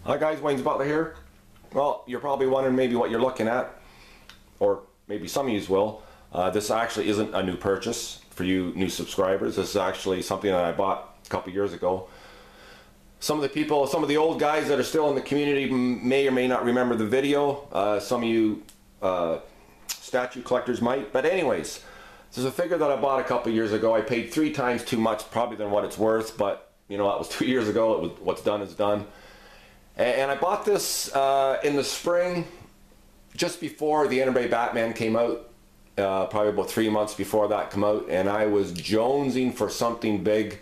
Hi guys, Wayne's Butler here. Well, you're probably wondering maybe what you're looking at, or maybe some of you will. This actually isn't a new purchase for you new subscribers. This is actually something that I bought a couple years ago. Some of the people, some of the old guys that are still in the community may or may not remember the video. Some of you statue collectors might. But anyways, this is a figure that I bought a couple years ago. I paid 3 times too much probably than what it's worth, but you know, that was 2 years ago. It was, what's done is done. And I bought this in the spring, just before the Andrea Batman came out, probably about 3 months before that came out, and I was jonesing for something big,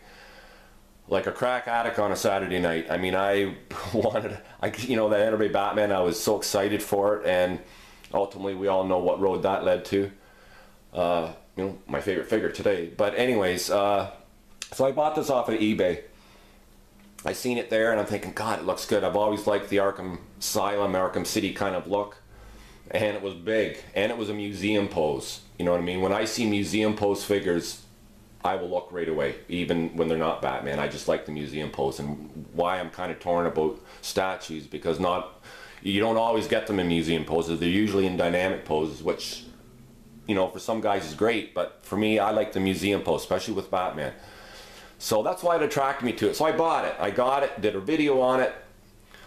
like a crack addict on a Saturday night. I mean, I wanted, you know, that Andrea Batman, I was so excited for it, and ultimately we all know what road that led to. You know, my favorite figure today. But anyways, so I bought this off of eBay. I seen it there and I'm thinking, God, it looks good. I've always liked the Arkham Asylum, Arkham City kind of look. And it was big. And it was a museum pose. You know what I mean? When I see museum pose figures, I will look right away, even when they're not Batman. I just like the museum pose. And why I'm kind of torn about statues, because you don't always get them in museum poses. They're usually in dynamic poses, which, you know, for some guys is great. But for me, I like the museum pose, especially with Batman. So that's why it attracted me to it. So I bought it. I got it, did a video on it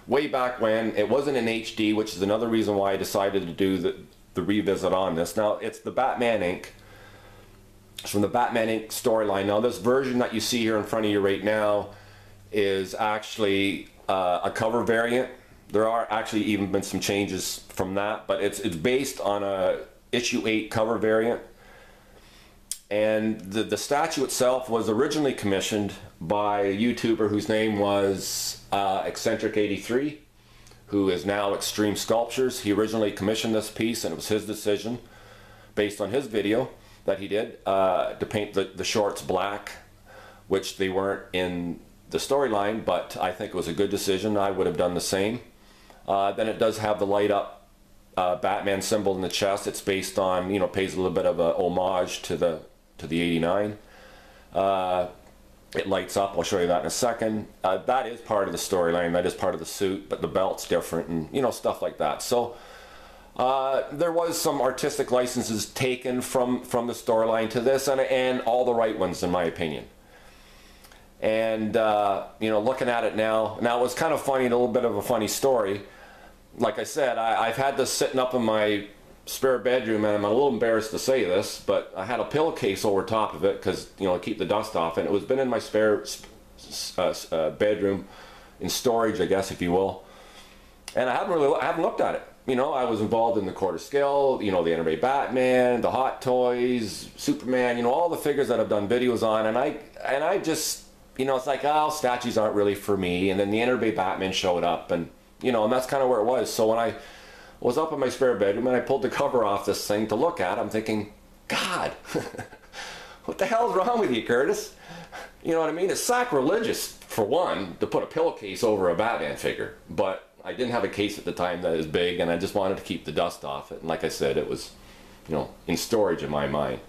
way back when. It wasn't in HD, which is another reason why I decided to do the revisit on this. Now, it's the Batman Inc. It's from the Batman Inc. storyline. Now, this version that you see here in front of you right now is actually a cover variant. There are actually even been some changes from that, but it's based on a issue 8 cover variant. And the statue itself was originally commissioned by a YouTuber whose name was Eccentric83, who is now Extreme Sculptures. He originally commissioned this piece, and it was his decision, based on his video that he did, to paint the shorts black, which they weren't in the storyline, but I think it was a good decision. I would have done the same. Then it does have the light up Batman symbol in the chest. It's based on, you know, pays a little bit of a homage to the 89. It lights up. I'll show you that in a second. That is part of the storyline. That is part of the suit, but the belt's different, and you know, stuff like that. So there was some artistic licenses taken from the storyline to this, and all the right ones in my opinion. And you know, looking at it now it was kind of funny, a little bit of a funny story. Like I said, I've had this sitting up in my spare bedroom, and I'm a little embarrassed to say this, but I had a pillowcase over top of it because, you know, to keep the dust off, and it was been in my spare bedroom in storage, I guess, if you will. And I haven't looked at it. You know, I was involved in the quarter scale, you know, the Andrea Batman, the Hot Toys, Superman, you know, all the figures that I've done videos on, and I just, you know, it's like, oh, statues aren't really for me. And then the Andrea Batman showed up, and you know, and that's kind of where it was. So when I was up in my spare bedroom and I pulled the cover off this thing to look at, I'm thinking, God, what the hell's wrong with you, Curtis? You know what I mean? It's sacrilegious, for one, to put a pillowcase over a Batman figure. But I didn't have a case at the time that is big, and I just wanted to keep the dust off it. And like I said, it was, you know, in storage in my mind.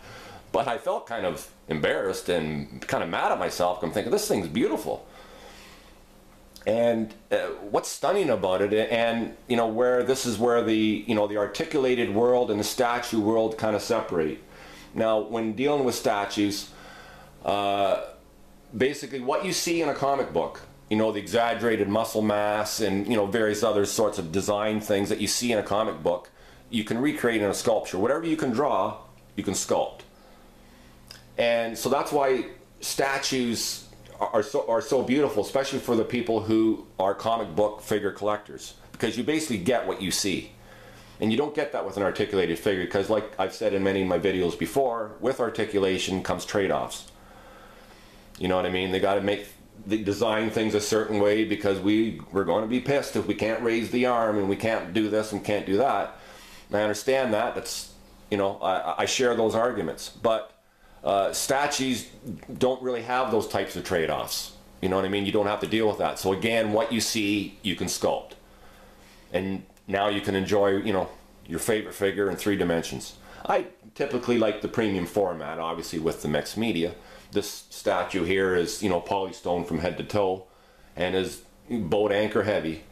But I felt kind of embarrassed and kind of mad at myself. I'm thinking, this thing's beautiful. And what's stunning about it, and you know, where this is where the, you know, the articulated world and the statue world kind of separate. Now, when dealing with statues, basically what you see in a comic book, you know, the exaggerated muscle mass and, you know, various other sorts of design things that you see in a comic book, you can recreate in a sculpture. Whatever you can draw, you can sculpt. And so that's why statues are so beautiful, especially for the people who are comic book figure collectors, because you basically get what you see, and you don't get that with an articulated figure, because like I've said in many of my videos before, with articulation comes trade-offs. You know what I mean? They got to design things a certain way, because we're going to be pissed if we can't raise the arm and we can't do this and can't do that. And I understand that. That's, you know, I share those arguments, but statues don't really have those types of trade-offs. You know what I mean? You don't have to deal with that. So again, what you see, you can sculpt. And now you can enjoy, you know, your favorite figure in 3 dimensions. I typically like the premium format, obviously, with the mixed media. This statue here is, you know, polystone from head to toe and is boat anchor heavy.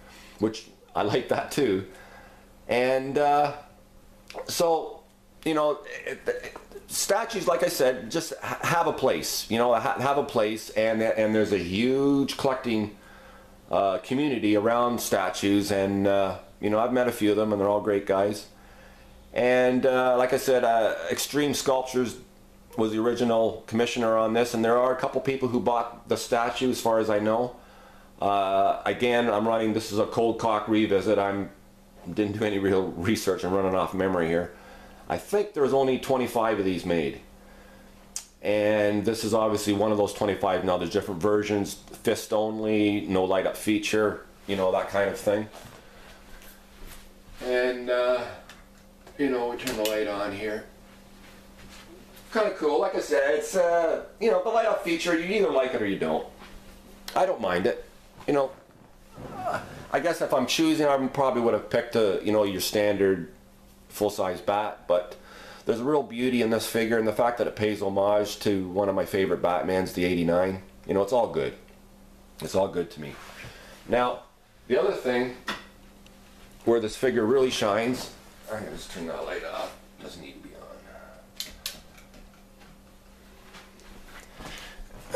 which I like that too. And so, you know, statues, like I said, just have a place, you know, have a place, and there's a huge collecting community around statues, and you know, I've met a few of them, and they're all great guys. And like I said, Extreme Sculptures was the original commissioner on this, and there are a couple people who bought the statue, as far as I know. Again, I'm running, this is a cold cock revisit. Didn't do any real research. I'm running off memory here. I think there's only 25 of these made, and this is obviously one of those 25. Now there's different versions, fist only, no light up feature, you know, that kind of thing. And you know, we turn the light on here. Kind of cool. Like I said, it's you know, the light up feature, you either like it or you don't. I don't mind it, you know. I guess if I'm choosing, I probably would have picked you know, your standard full-size bat, but there's a real beauty in this figure, and the fact that it pays homage to one of my favorite Batmans, the '89. You know, it's all good. It's all good to me. Now, the other thing where this figure really shines, I'm gonna just turn that light off. Doesn't need to be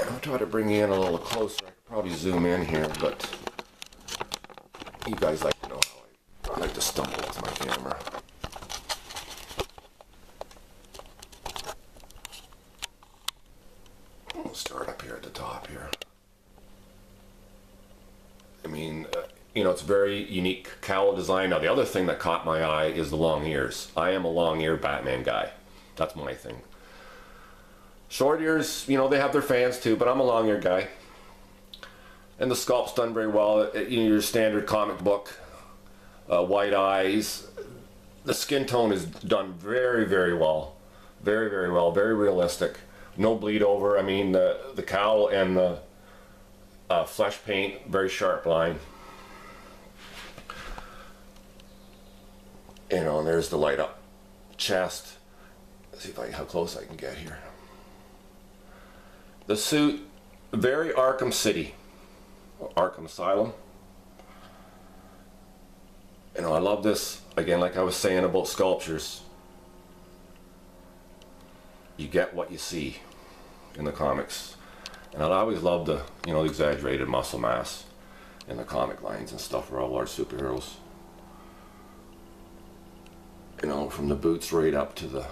on. I'll try to bring you in a little closer. I could probably zoom in here, but you guys like to know how I like to stumble with my camera. We'll start up here at the top here. I mean, you know, it's a very unique cowl design. Now, the other thing that caught my eye is the long ears. I am a long ear Batman guy. That's my thing. Short ears, you know, they have their fans too, but I'm a long ear guy. And the sculpt's done very well. You know, your standard comic book, white eyes. The skin tone is done very, very well. Very, very well. Very realistic. No bleed over. I mean, the cowl and the flesh paint, very sharp line. You know, and there's the light up chest. Let's see how close I can get here. The suit, very Arkham City. Arkham Asylum. You know, I love this, again, like I was saying about sculptures. You get what you see in the comics. And I always love the, you know, the exaggerated muscle mass in the comic lines and stuff for all our superheroes. You know, from the boots right up to the,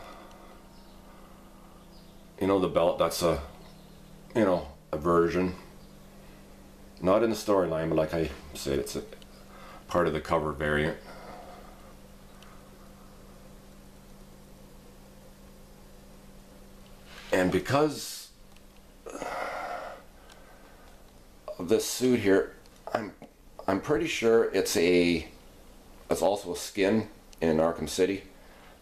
you know, the belt, that's a, you know, a version. Not in the storyline, but like I said, it's a part of the cover variant. And because of this suit here, I'm pretty sure it's also a skin in Arkham City.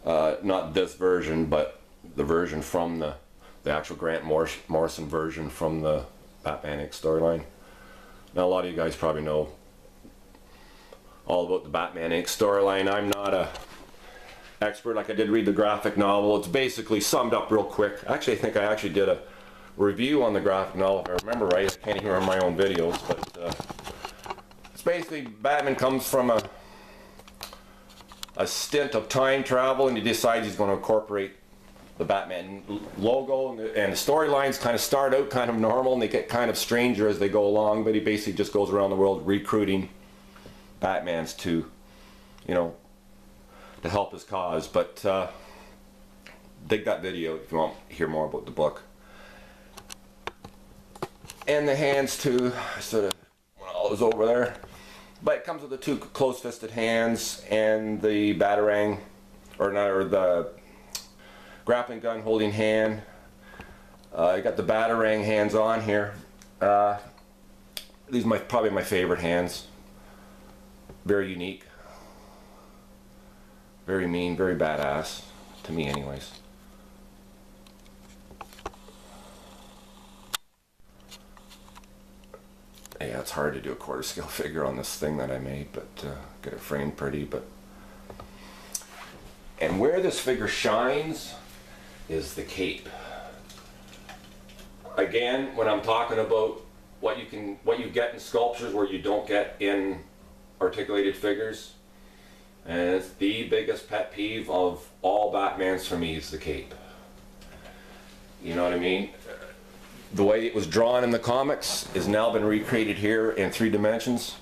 Not this version, but the version from the actual Grant Morrison version from the Batman Inc. storyline. Now, a lot of you guys probably know all about the Batman Inc. storyline. I'm not a expert. Like, I did read the graphic novel. It's basically summed up real quick. Actually, I think I actually did a review on the graphic novel, if I remember right. I can't even remember my own videos, but it's basically Batman comes from a stint of time travel, and he decides he's going to incorporate the Batman logo, and the storylines kind of start out kind of normal, and they get kind of stranger as they go along, but he basically just goes around the world recruiting Batmans to, you know, to help his cause. But dig that video if you want to hear more about the book. And the hands too, sort of all those over there. But it comes with the two close-fisted hands and the batarang, or the grappling gun holding hand. You got the batarang hands on here. These are probably my favorite hands. Very unique. Very mean, very badass. To me anyways. Yeah, it's hard to do a quarter scale figure on this thing that I made, but get it framed pretty. And where this figure shines is the cape. Again, when I'm talking about what you get in sculptures where you don't get in articulated figures, and it's the biggest pet peeve of all Batmans for me is the cape. You know what I mean? The way it was drawn in the comics has now been recreated here in 3 dimensions.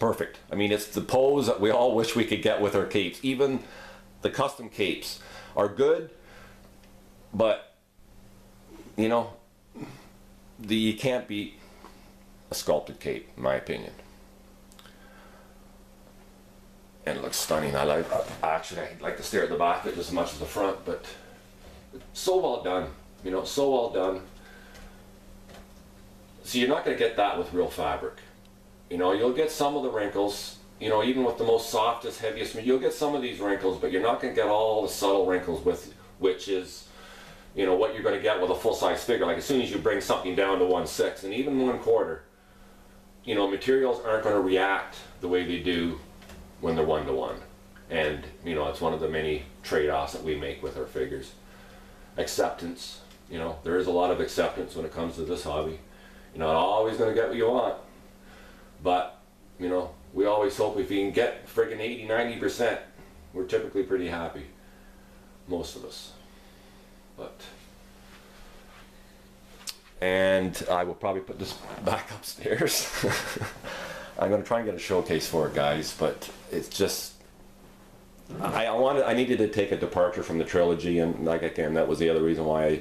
Perfect. I mean, it's the pose that we all wish we could get with our capes. Even the custom capes are good, but you know, you can't beat a sculpted cape, in my opinion. And it looks stunning. I like to stare at the back of it just as much as the front, but it's so well done. You know, so well done. So you're not going to get that with real fabric. You know, you'll get some of the wrinkles, you know, even with the most softest, heaviest, you'll get some of these wrinkles, but you're not going to get all the subtle wrinkles with, which is, you know, what you're going to get with a full-size figure. Like as soon as you bring something down to 1/6 and even 1/4, you know, materials aren't going to react the way they do when they're 1-to-1. And, you know, it's one of the many trade-offs that we make with our figures. Acceptance, you know, there is a lot of acceptance when it comes to this hobby. You're not always going to get what you want, but, you know, we always hope if you can get friggin' 80–90%, we're typically pretty happy. Most of us. But, and I will probably put this back upstairs. I'm going to try and get a showcase for it, guys, but it's just, I needed to take a departure from the trilogy, and like again, that was the other reason why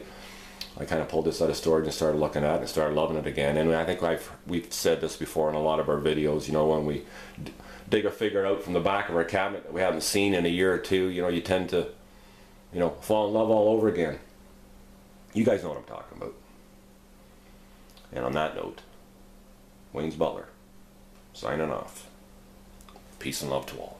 I kind of pulled this out of storage and started looking at it and started loving it again. And I think we've said this before in a lot of our videos, you know, when we dig a figure out from the back of our cabinet that we haven't seen in a year or two, you know, you tend to, you know, fall in love all over again. You guys know what I'm talking about. And on that note, Wayne's Butler, signing off. Peace and love to all.